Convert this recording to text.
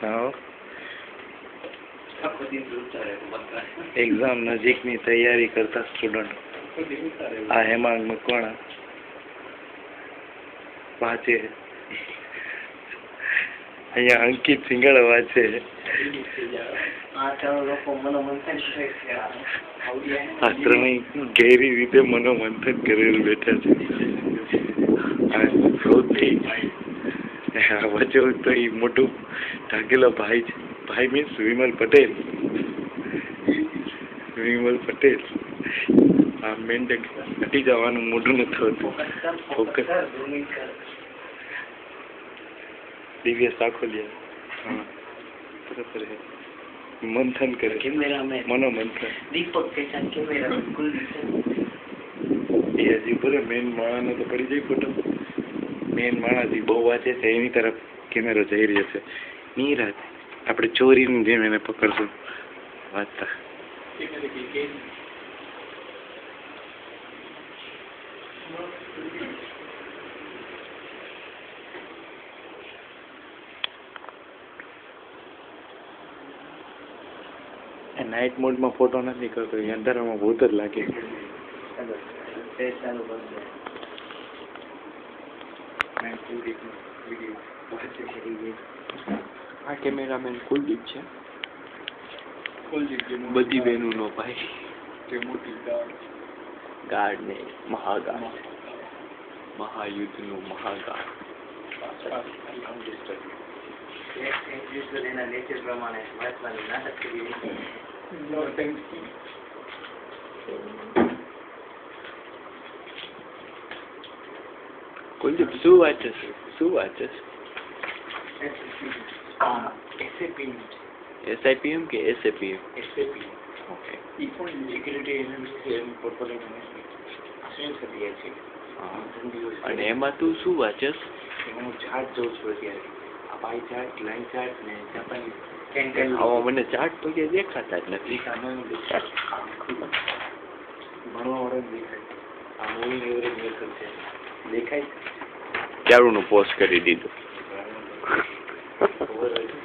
हाँ एग्जाम नजीकनी तैयारी करता स्टूडेंट आ हेमांग मकवाणा वाचे अहिયાં અંકિત સિંગળ વાંચે આ ત્રણેય ગેરી રીતે મનોમંથન કરેલું બેઠા છે સૌથી વચ્ચે તો એ મોટું ઢાકેલો ભાઈ છે ભાઈ મીન્સ વિમલ પટેલ આ મેન્ટેક હટી જવાનું મોઢું નથી હોતું ફોકસ દિવ્ય સાખોલિયા हाँ बराबर है मंथन करे मनोमंथन दीपक के साथ कैमरा ये जी पूरे मेन माणा ने तो पड़ी जाए फोटो मेन माणा जी बहु वाचे છે એની તરફ કેમેરો જઈ રહ્યો છે નીરાત આપણે ચોરીની જેમ એને પકડશું વાંચતા नाइट मोड में फोटो नहीं निकलतो अंदर में बहुत ज लागे आ कैमरामैन कुलदीप है बधी बहनों नो भाई गार्ड ने महागार्ड महायुद्ध नो महागार्ड कुलदीप शू वाचे SIPM के SAPM okay security portfolio management કરીએ છીએ અને એમાં તું શું વાંચસ હું ચાર્ટ જોઉં છું અત્યારે આ પાઈ ચાર્ટ લાઈન ચાર્ટ ને જાપાની કેન્ડલ આવો મને ચાર્ટ તો કે દેખાતા જ નથી ભણવા વાળો દેખાય આ મૂવી એવરેજ મેકર છે દેખાય ક્યારનું પોસ્ટ કરી દીધું ખબર